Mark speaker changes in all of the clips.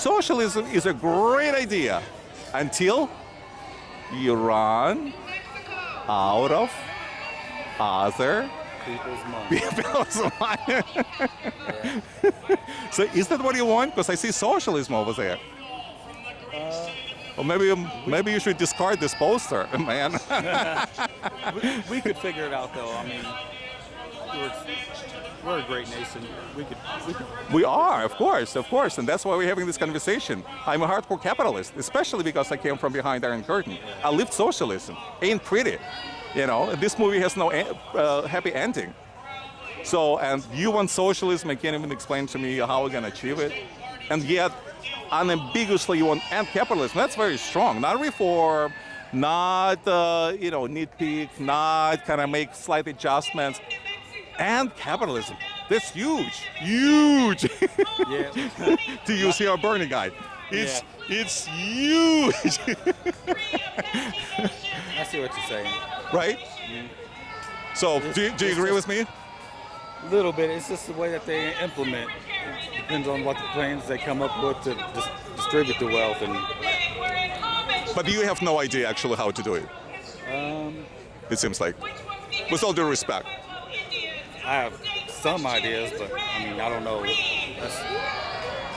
Speaker 1: socialism is a great idea until you run out of other people's money. So is that what you want? Because I see socialism over there. Or maybe you should discard this poster, man.
Speaker 2: We could figure it out, though. I mean, we're a great nation.
Speaker 1: We are, of course, and that's why we're having this conversation. I'm a hardcore capitalist, especially because I came from behind Iron Curtain. I lived socialism. Ain't pretty, you know. This movie has no happy ending. So, and you want socialism? You can't even explain to me how we're gonna achieve it, and yet, unambiguously, you want end capitalism. That's very strong. Not reform, not nitpick, not kind of make slight adjustments. And capitalism. That's huge. Huge.
Speaker 2: Yeah.
Speaker 1: To use your Bernie guy. It's huge.
Speaker 2: I see what you're saying.
Speaker 1: Right? So do you agree with me?
Speaker 2: A little bit. It's just the way that they implement. It depends on what the plans they come up with to distribute the wealth.
Speaker 1: But you have no idea actually how to do it. It seems like. With all due respect.
Speaker 2: I have some ideas, but I mean, I don't know. I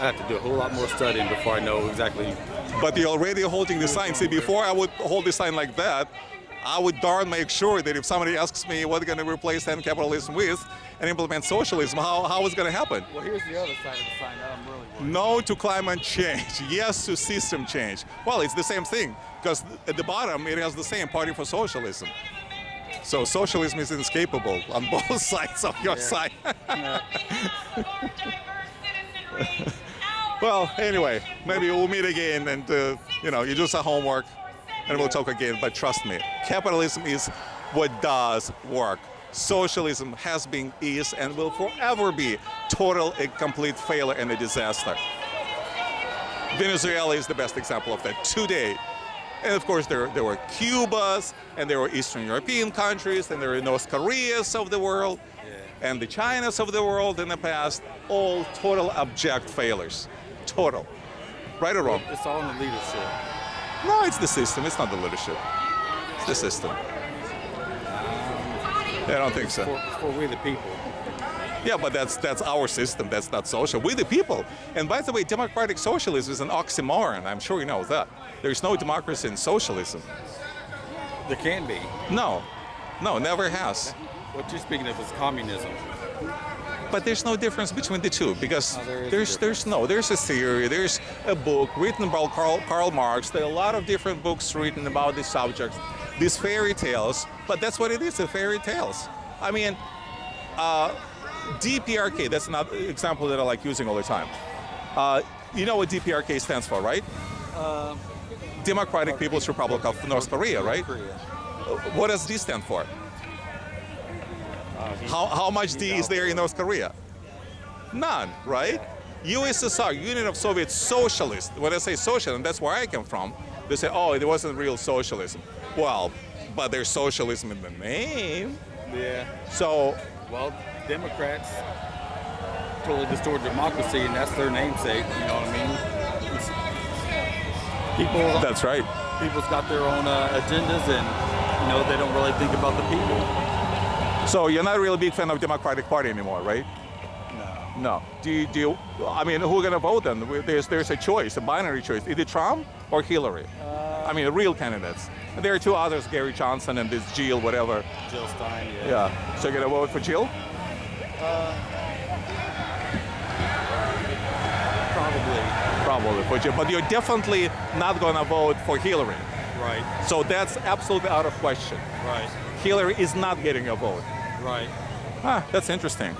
Speaker 2: have to do a whole lot more studying before I know exactly.
Speaker 1: But you're already holding the sign. See, before I would hold the sign like that, I would darn make sure that if somebody asks me what they're going to replace end capitalism with and implement socialism, how is going to happen?
Speaker 2: Well, here's the other side of the sign that I'm really worried.
Speaker 1: No to climate change. Yes to system change. Well, it's the same thing, because at the bottom it has the same Party for Socialism. So socialism is inescapable on both sides of your side. Well, anyway, maybe we'll meet again and, you do some homework and we'll talk again. But trust me, capitalism is what does work. Socialism has been, is, and will forever be total and complete failure and a disaster. Venezuela is the best example of that today. And of course, there were Cubas, and there were Eastern European countries, and there were North Koreas of the world, and the Chinas of the world in the past, all total abject failures. Total. Right or wrong?
Speaker 2: It's all in the leadership.
Speaker 1: No, it's the system. It's not the leadership. It's the system. I don't think so.
Speaker 2: It's for we the people.
Speaker 1: Yeah, but that's our system. That's not social. We the people. And by the way, democratic socialism is an oxymoron. I'm sure you know that. There's no democracy in socialism.
Speaker 2: There can be.
Speaker 1: No, never has.
Speaker 2: What you're speaking of is communism.
Speaker 1: But there's no difference between the two, because there's a theory, there's a book written by Karl Marx. There are a lot of different books written about these subjects, these fairy tales. But that's what it is, fairy tales. I mean, DPRK, that's another example that I like using all the time. You know what DPRK stands for, right? Democratic People's Republic of North Korea, right? What does D stand for? How much D is there in North Korea? None, right? USSR, Union of Soviet Socialists. When I say socialist, and that's where I come from, they say, oh, it wasn't real socialism. Well, but there's socialism in the name.
Speaker 2: Yeah.
Speaker 1: So,
Speaker 2: well, Democrats totally distort democracy, and that's their namesake. You know what I mean? People.
Speaker 1: That's right.
Speaker 2: People's got their own agendas, and they don't really think about the people.
Speaker 1: So you're not really a big fan of Democratic Party anymore, right?
Speaker 2: No.
Speaker 1: No. Do you? I mean, who are gonna vote then? There's a choice, a binary choice. Either Trump or Hillary. I mean, real candidates. And there are two others, Gary Johnson and this Jill, whatever.
Speaker 2: Jill Stein.
Speaker 1: Yeah. So you're gonna vote for Jill? Probably for Jill, but you're definitely not gonna vote for Hillary.
Speaker 2: Right.
Speaker 1: So that's absolutely out of question.
Speaker 2: Right.
Speaker 1: Hillary is not getting a vote.
Speaker 2: Right.
Speaker 1: That's interesting.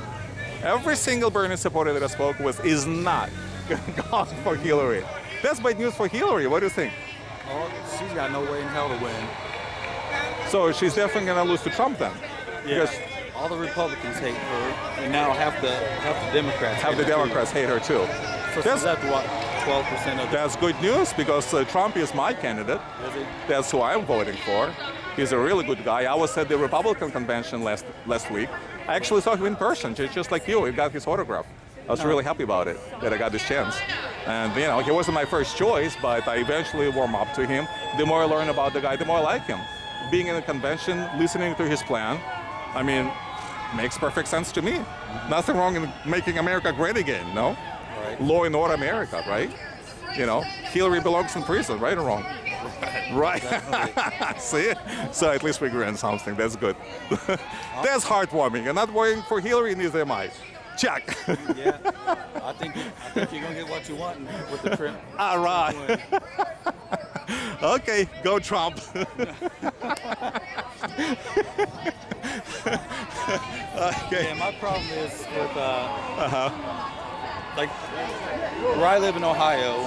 Speaker 1: Every single Bernie supporter that I spoke with is not going for Hillary. That's bad news for Hillary. What do you think?
Speaker 2: Oh, she's got no way in hell to win.
Speaker 1: So she's definitely going to lose to Trump then?
Speaker 2: Yeah. Because all the Republicans hate her, and now half the Democrats
Speaker 1: hate her too.
Speaker 2: So that's what, 12% of
Speaker 1: That's good news, because Trump is my candidate.
Speaker 2: Is he?
Speaker 1: That's who I'm voting for. He's a really good guy. I was at the Republican convention last week. I actually saw him in person, just like you. I got his autograph. I was really happy about it, that I got this chance. And he wasn't my first choice, but I eventually warm up to him. The more I learn about the guy, the more I like him. Being in a convention, listening to his plan, I mean, makes perfect sense to me. Nothing wrong in making America great again, no?
Speaker 2: Right.
Speaker 1: Law and order America, right? Hillary belongs in prison, right or wrong? Right. See? So at least we agree on something. That's good. That's heartwarming. You're not worrying for Hillary, neither am I. Check.
Speaker 2: Yeah. I think you're gonna get what you want with the Trump.
Speaker 1: All right. Okay, go Trump. Okay.
Speaker 2: Yeah, my problem is with like where I live in Ohio.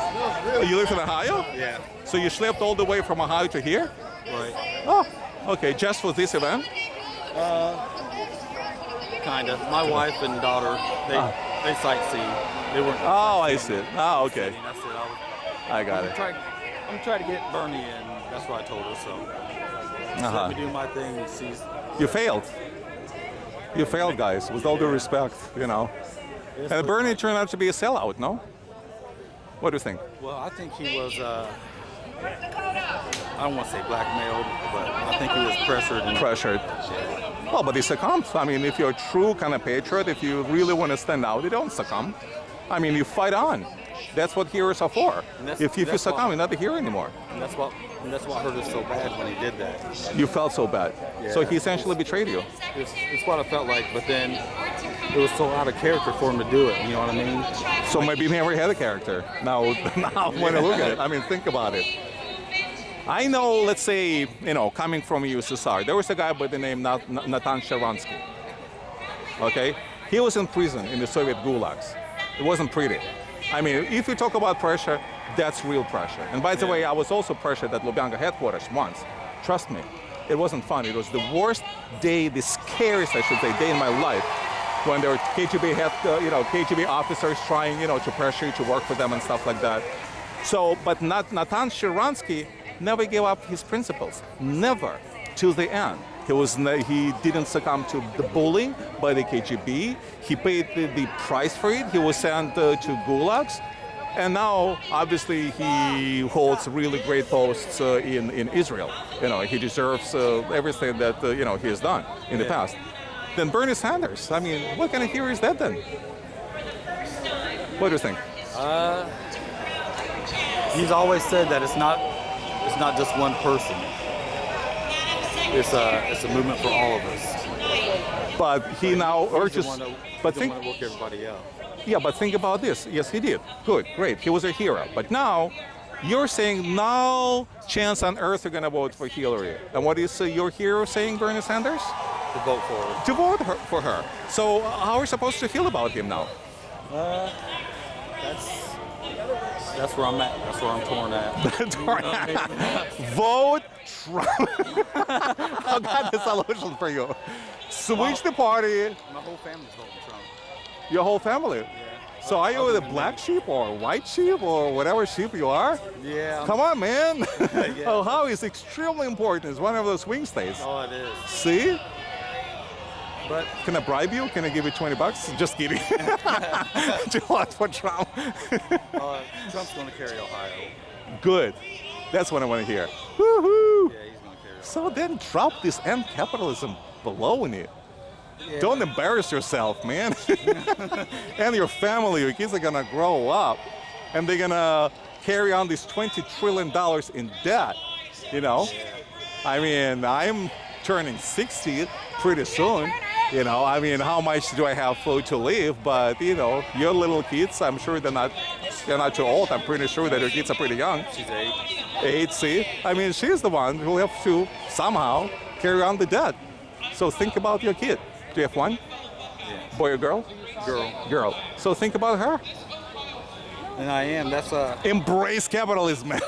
Speaker 1: You live in Ohio?
Speaker 2: Yeah.
Speaker 1: So you schlepped all the way from Ohio to here?
Speaker 2: Right.
Speaker 1: Oh, okay. Just for this event?
Speaker 2: Kinda. My wife and daughter, they sightsee. They weren't.
Speaker 1: Oh, I see. Oh, okay.
Speaker 2: That's it.
Speaker 1: I got
Speaker 2: I'm
Speaker 1: it.
Speaker 2: trying to get Bernie in. That's what I told her. So let me do my thing. And she's.
Speaker 1: You failed. You failed, guys, with all due respect, And Bernie turned out to be a sellout, no? What do you think?
Speaker 2: Well, I think he was. I don't want to say blackmailed, but I think he was pressured.
Speaker 1: Pressured. Well, but he succumbed. I mean, if you're a true kind of patriot, if you really want to stand out, you don't succumb. I mean, you fight on. That's what heroes are for. If you succumb, you're not a hero anymore.
Speaker 2: And that's what hurt us so bad when he did that.
Speaker 1: You felt so bad.
Speaker 2: Yeah.
Speaker 1: So he essentially betrayed you.
Speaker 2: It's what I felt like, but then it was so out of character for him to do it. You know what I mean?
Speaker 1: So maybe he never had a character. Now when I look at it, I mean, think about it. I know, let's say, coming from USSR, there was a guy by the name Natan Sharansky. Okay? He was in prison in the Soviet gulags. It wasn't pretty. I mean, if you talk about pressure, that's real pressure. And by the way, I was also pressured at Lubyanka headquarters once. Trust me, it wasn't fun. It was the worst day, the scariest, I should say, day in my life, when there were KGB officers trying, to pressure you to work for them and stuff like that. So, but Natan Sharansky never gave up his principles, never, till the end. He didn't succumb to the bullying by the KGB. He paid the price for it. He was sent to gulags. And now, obviously, he holds really great posts in Israel. He deserves everything that, he has done in the past. Then Bernie Sanders, I mean, what kind of hero is that then? What do you think?
Speaker 2: He's always said that it's not just one person. It's a movement for all of us.
Speaker 1: But he now urges.
Speaker 2: But think. Want to work everybody out.
Speaker 1: Yeah, but think about this. Yes, he did. Good, great. He was a hero. But now, you're saying no chance on earth you're going to vote for Hillary. And what is your hero saying, Bernie Sanders?
Speaker 2: To vote for her.
Speaker 1: To vote for her. So how are we supposed to feel about him now?
Speaker 2: That's where I'm at. That's where I'm torn at.
Speaker 1: Vote Trump. I got the solution for you. Switch the party.
Speaker 2: My whole family's voting Trump.
Speaker 1: Your whole family?
Speaker 2: Yeah.
Speaker 1: So are you the black sheep or white sheep or whatever sheep you are?
Speaker 2: Yeah.
Speaker 1: Come on, man.
Speaker 2: Yeah.
Speaker 1: Ohio is extremely important. It's one of those swing states.
Speaker 2: Oh, it is.
Speaker 1: See?
Speaker 2: But
Speaker 1: can I bribe you? Can I give you $20? Just kidding. Do you want for Trump?
Speaker 2: Trump's going to carry Ohio.
Speaker 1: Good. That's what I want to hear. Woohoo!
Speaker 2: Yeah, he's going to carry Ohio.
Speaker 1: So then drop this end capitalism baloney. Yeah. Don't embarrass yourself, man. And your family, your kids are going to grow up and they're going to carry on this $20 trillion in debt, Yeah. I mean, I'm turning 60 pretty soon. I mean, how much do I have food to live? But, your little kids, I'm sure they're not too old. I'm pretty sure that your kids are pretty young.
Speaker 2: She's 8.
Speaker 1: 8, see? I mean, she's the one who will have to somehow carry on the debt. So think about your kid. Do you have one?
Speaker 2: Yeah.
Speaker 1: Boy or girl? Girl. So think about her.
Speaker 2: And I am. That's
Speaker 1: Embrace capitalism, man.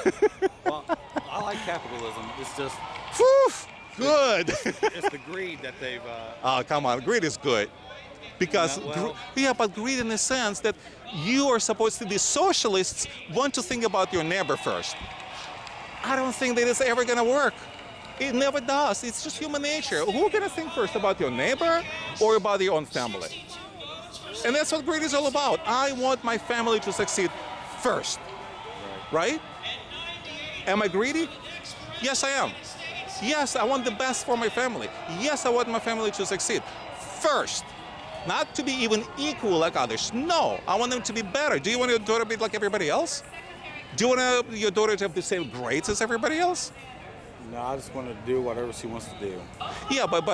Speaker 2: Well, I like capitalism. It's just...
Speaker 1: Woof! Good.
Speaker 2: It's the greed that they've...
Speaker 1: Oh, come on. Greed is good. Because, but greed in the sense that you are supposed to be socialists, want to think about your neighbor first. I don't think that it's ever going to work. It never does. It's just human nature. Who's going to think first about your neighbor or about your own family? And that's what greed is all about. I want my family to succeed first, right? Am I greedy? Yes, I am. Yes, I want the best for my family. Yes, I want my family to succeed. First, not to be even equal like others. No, I want them to be better. Do you want your daughter to be like everybody else? Do you want your daughter to have the same grades as everybody else?
Speaker 2: No, I just want to do whatever she wants to do.
Speaker 1: Yeah, but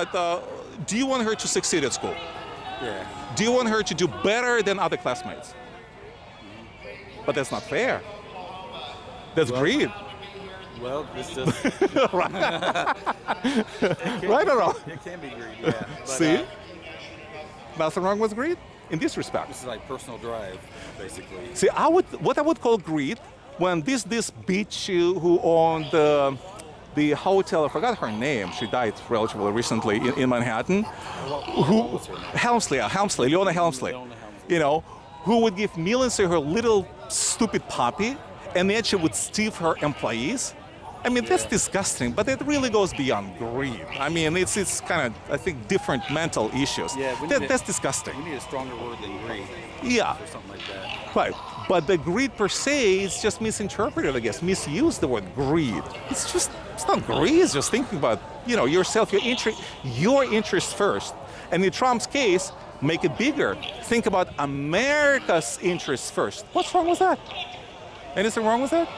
Speaker 1: do you want her to succeed at school?
Speaker 2: Yeah.
Speaker 1: Do you want her to do better than other classmates? But that's not fair. That's greed.
Speaker 2: Well, it's just
Speaker 1: Right? Right or wrong?
Speaker 2: it can be greedy. Yeah. But,
Speaker 1: See? Nothing wrong with greed in this respect.
Speaker 2: this is like personal drive, basically.
Speaker 1: See, what I would call greed when this bitch who owned the hotel, I forgot her name. She died relatively recently in Manhattan.
Speaker 2: What was her name?
Speaker 1: Helmsley, Leona Helmsley.
Speaker 2: Leona Helmsley.
Speaker 1: You know, who would give millions to her little stupid puppy, and then she would steal her employees. I mean, that's disgusting, but it really goes beyond greed. I mean, it's kind of, I think, different mental issues.
Speaker 2: Yeah,
Speaker 1: That's disgusting.
Speaker 2: We need a stronger word than greed.
Speaker 1: Yeah.
Speaker 2: Or something like that.
Speaker 1: Right. But the greed per se is just misinterpreted, I guess. Misuse the word greed. It's not greed. It's just thinking about, yourself, your interest first. And in Trump's case, make it bigger. Think about America's interests first. What's wrong with that? Anything wrong with that?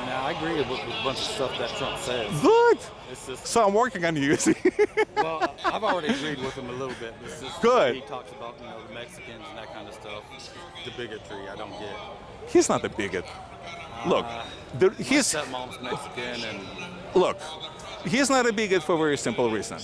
Speaker 2: Now, I agree with a bunch of stuff that Trump says.
Speaker 1: Good.
Speaker 2: It's just,
Speaker 1: So I'm working on you, see?
Speaker 2: well, I've already agreed with him a little bit. It's just
Speaker 1: Good.
Speaker 2: He talks about, the Mexicans and that kind of stuff. The bigotry, I don't get.
Speaker 1: He's not a bigot. Look,
Speaker 2: My
Speaker 1: he's
Speaker 2: stepmom's Mexican, and
Speaker 1: look. He's not a bigot for a very simple reason.